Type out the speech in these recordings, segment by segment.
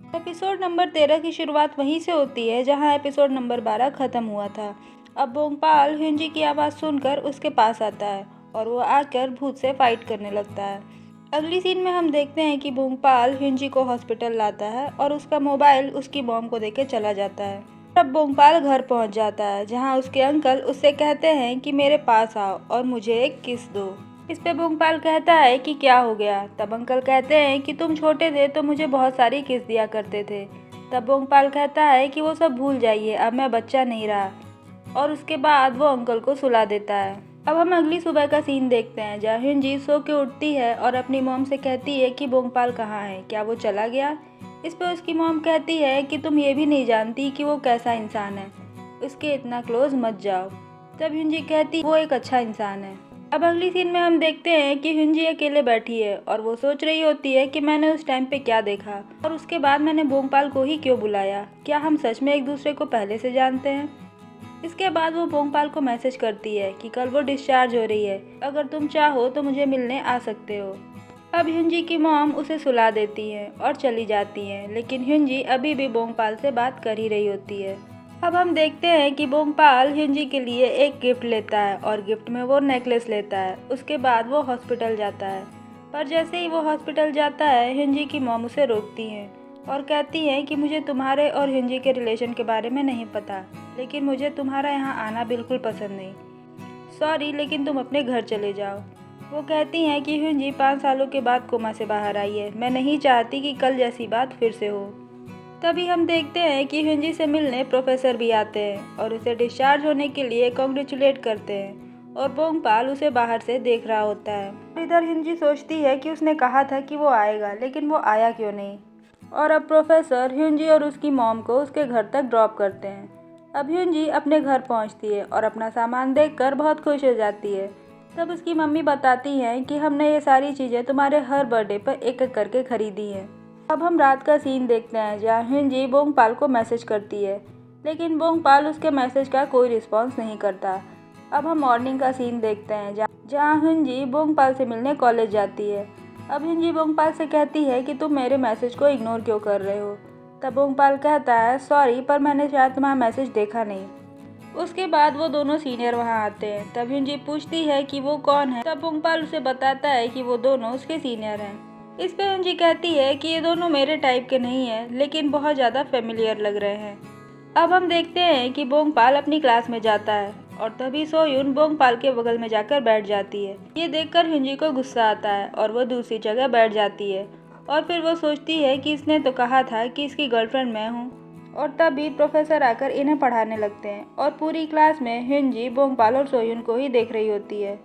Episode number 13 की शुरुआत वहीं से होती है जहां एपिसोड नंबर 12 खत्म हुआ था। अब बोंगपाल हिंजी की आवाज़ सुनकर उसके पास आता है और वो आकर भूत से फाइट करने लगता है। अगली सीन में हम देखते हैं कि बोंगपाल हिंजी को हॉस्पिटल लाता है और उसका मोबाइल उसकी मॉम को देके चला जाता है। तब बोंगपाल घर पहुंच जाता है जहां उसके अंकल उससे कहते हैं कि मेरे पास आओ और मुझे एक किस दो। इस पे बोंगपाल कहता है कि क्या हो गया। तब अंकल कहते हैं कि तुम छोटे थे तो मुझे बहुत सारी किस दिया करते थे। तब बोंगपाल कहता है कि वो सब भूल जाइए, अब मैं बच्चा नहीं रहा। और उसके बाद वो अंकल को सुला देता है। अब हम अगली सुबह का सीन देखते हैं जहाँ हिंजी सो के उठती है और अपनी मॉम से कहती है कि बोंगपाल कहाँ है, क्या वो चला गया। इस पर उसकी मॉम कहती है कि तुम ये भी नहीं जानती कि वो कैसा इंसान है, उसके इतना क्लोज मत जाओ। तब हिंजी कहती वो एक अच्छा इंसान है। अब अगली सीन में हम देखते हैं कि हिंजी अकेले बैठी है और वो सोच रही होती है कि मैंने उस टाइम पे क्या देखा और उसके बाद मैंने बोंगपाल को ही क्यों बुलाया, क्या हम सच में एक दूसरे को पहले से जानते हैं। इसके बाद वो बोंगपाल को मैसेज करती है कि कल वो डिस्चार्ज हो रही है, अगर तुम चाहो तो मुझे मिलने आ सकते हो। अब हिंजी की मॉम उसे सुला देती है और चली जाती है, लेकिन हिंजी अभी भी बोंगपाल से बात कर ही रही होती है। अब हम देखते हैं कि बोंगपाल हिंजी के लिए एक गिफ्ट लेता है और गिफ्ट में वो नेकलेस लेता है। उसके बाद वो हॉस्पिटल जाता है, पर जैसे ही वो हॉस्पिटल जाता है हिंजी की मॉम उसे रोकती है और कहती है कि मुझे तुम्हारे और हिंजी के रिलेशन के बारे में नहीं पता, लेकिन मुझे तुम्हारा यहाँ आना बिल्कुल पसंद नहीं। सॉरी, लेकिन तुम अपने घर चले जाओ। वो कहती हैं कि हिंजी 5 सालों के बाद कोमा से बाहर आई है, मैं नहीं चाहती कि कल जैसी बात फिर से हो। तभी हम देखते हैं कि हिंजी से मिलने प्रोफेसर भी आते हैं और उसे डिस्चार्ज होने के लिए कॉन्ग्रेचुलेट करते हैं और बोंगपाल उसे बाहर से देख रहा होता है। इधर हिंजी सोचती है कि उसने कहा था कि वो आएगा, लेकिन वो आया क्यों नहीं। और अब प्रोफेसर हिंजी और उसकी मॉम को उसके घर तक ड्रॉप करते हैं। अब हिंजी अपने घर पहुंचती है और अपना सामान देखकर बहुत खुश हो जाती है। तब उसकी मम्मी बताती हैं कि हमने ये सारी चीज़ें तुम्हारे हर बर्थडे पर एक एक करके खरीदी हैं। अब हम रात का सीन देखते हैं जहाँ हिंजी बोंगपाल को मैसेज करती है, लेकिन बोंगपाल उसके मैसेज का कोई रिस्पॉन्स नहीं करता। अब हम मॉर्निंग का सीन देखते हैं जहाँ हिंजी बोंगपाल से मिलने कॉलेज जाती है। अब हिंजी बोंगपाल से कहती है कि तुम मेरे मैसेज को इग्नोर क्यों कर रहे हो। तब बोंगपाल कहता है सॉरी, पर मैंने शायद तुम्हारा मैसेज देखा नहीं। उसके बाद वो दोनों सीनियर वहाँ आते हैं। तब हिंजी पूछती है कि वो कौन है। तब बोंगपाल उसे बताता है कि वो दोनों उसके सीनियर हैं। इस पे हिंजी कहती है कि ये दोनों मेरे टाइप के नहीं हैं, लेकिन बहुत ज़्यादा फेमिलियर लग रहे हैं। अब हम देखते हैं कि बोंगपाल अपनी क्लास में जाता है और तभी सोयुन बोंगपाल के बगल में जाकर बैठ जाती है। ये देखकर हिंजी को गुस्सा आता है और वो दूसरी जगह बैठ जाती है और फिर वो सोचती है कि इसने तो कहा था कि इसकी गर्लफ्रेंड मैं हूँ। और तभी प्रोफेसर आकर इन्हें पढ़ाने लगते हैं और पूरी क्लास में हिंजी बोंगपाल और सोयुन को ही देख रही होती है।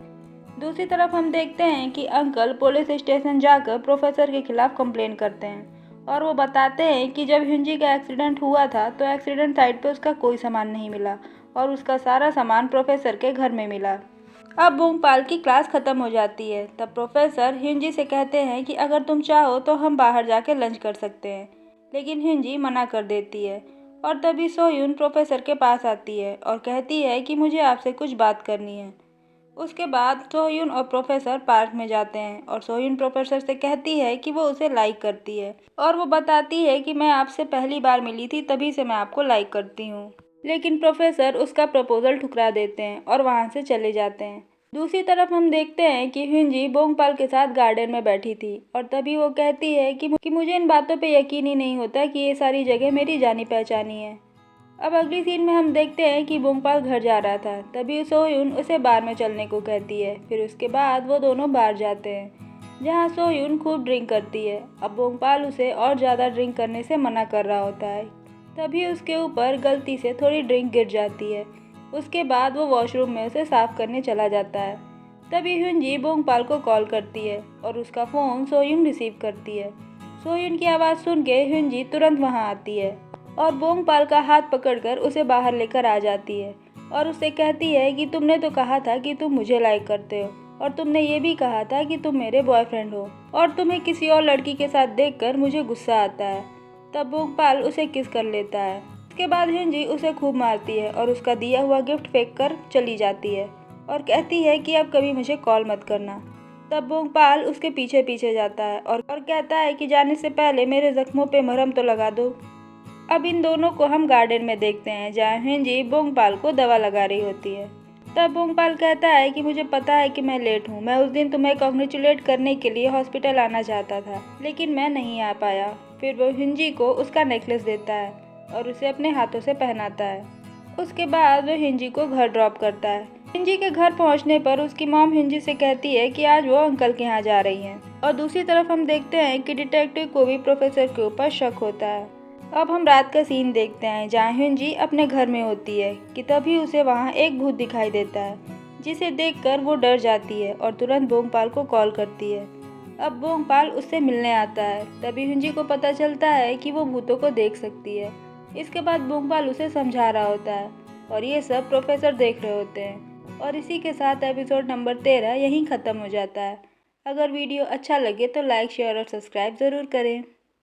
दूसरी तरफ हम देखते हैं कि अंकल पुलिस स्टेशन जाकर प्रोफेसर के खिलाफ कंप्लेन करते हैं और वो बताते हैं कि जब हिंजी का एक्सीडेंट हुआ था तो एक्सीडेंट साइट पे उसका कोई सामान नहीं मिला और उसका सारा सामान प्रोफेसर के घर में मिला। अब बोंगपाल की क्लास ख़त्म हो जाती है। तब प्रोफेसर हिंजी से कहते हैं कि अगर तुम चाहो तो हम बाहर जाके लंच कर सकते हैं, लेकिन हिंजी मना कर देती है। और तभी सोयुन प्रोफेसर के पास आती है और कहती है कि मुझे आपसे कुछ बात करनी है। उसके बाद सोयुन और प्रोफेसर पार्क में जाते हैं और सोयुन प्रोफेसर से कहती है कि वो उसे लाइक करती है और वो बताती है कि मैं आपसे पहली बार मिली थी तभी से मैं आपको लाइक करती हूँ। लेकिन प्रोफेसर उसका प्रपोजल ठुकरा देते हैं और वहाँ से चले जाते हैं। दूसरी तरफ हम देखते हैं कि हिंजी बोंगपाल के साथ गार्डन में बैठी थी और तभी वो कहती है कि मुझे इन बातों पे यकीन ही नहीं होता कि ये सारी जगह मेरी जानी पहचानी है। अब अगली सीन में हम देखते हैं कि बोंगपाल घर जा रहा था, तभी सोयुन उसे बार में चलने को कहती है। फिर उसके बाद वो दोनों बार जाते हैं जहाँ सोयुन खूब ड्रिंक करती है। अब बोंगपाल उसे और ज़्यादा ड्रिंक करने से मना कर रहा होता है, तभी उसके ऊपर गलती से थोड़ी ड्रिंक गिर जाती है। उसके बाद वो वॉशरूम में उसे साफ करने चला जाता है। तभी हिंजी बोंगपाल को कॉल करती है और उसका फ़ोन सोयुन रिसीव करती है। सोयुन की आवाज़ सुन के हिंजी तुरंत वहाँ आती है और बोंगपाल का हाथ पकड़कर उसे बाहर लेकर आ जाती है और उससे कहती है कि तुमने तो कहा था कि तुम मुझे लाइक करते हो और तुमने ये भी कहा था कि तुम मेरे बॉयफ्रेंड हो और तुम्हें किसी और लड़की के साथ देखकर मुझे गुस्सा आता है। तब बोंगपाल उसे किस कर लेता है। उसके बाद हिंजी उसे खूब मारती है और उसका दिया हुआ गिफ्ट फेंक कर चली जाती है और कहती है कि अब कभी मुझे कॉल मत करना। तब बोंगपाल उसके पीछे पीछे जाता है और कहता है कि जाने से पहले मेरे जख्मों पे मरहम तो लगा दो। अब इन दोनों को हम गार्डन में देखते हैं जहाँ हिंजी बोंगपाल को दवा लगा रही होती है। तब बोंगपाल कहता है कि मुझे पता है कि मैं लेट हूँ, मैं उस दिन तुम्हें कॉन्ग्रेचुलेट करने के लिए हॉस्पिटल आना चाहता था लेकिन मैं नहीं आ पाया। फिर वो हिंजी को उसका नेकलेस देता है और उसे अपने हाथों से पहनाता है। उसके बाद वो हिंजी को घर ड्रॉप करता है। हिंजी के घर पहुंचने पर उसकी मॉम हिंजी से कहती है कि आज वो अंकल के यहाँ जा रही हैं। और दूसरी तरफ हम देखते हैं कि डिटेक्टिव को भी प्रोफेसर के ऊपर शक होता है। अब हम रात का सीन देखते हैं जहाँ हिंजी अपने घर में होती है कि तभी उसे वहाँ एक भूत दिखाई देता है, जिसे देखकर वो डर जाती है और तुरंत बोंगपाल को कॉल करती है। अब बोंगपाल उससे मिलने आता है। तभी हिंजी को पता चलता है कि वो भूतों को देख सकती है। इसके बाद बोंगपाल उसे समझा रहा होता है और ये सब प्रोफेसर देख रहे होते हैं। और इसी के साथ एपिसोड नंबर 13 यहीं ख़त्म हो जाता है। अगर वीडियो अच्छा लगे तो लाइक, शेयर और सब्सक्राइब ज़रूर करें।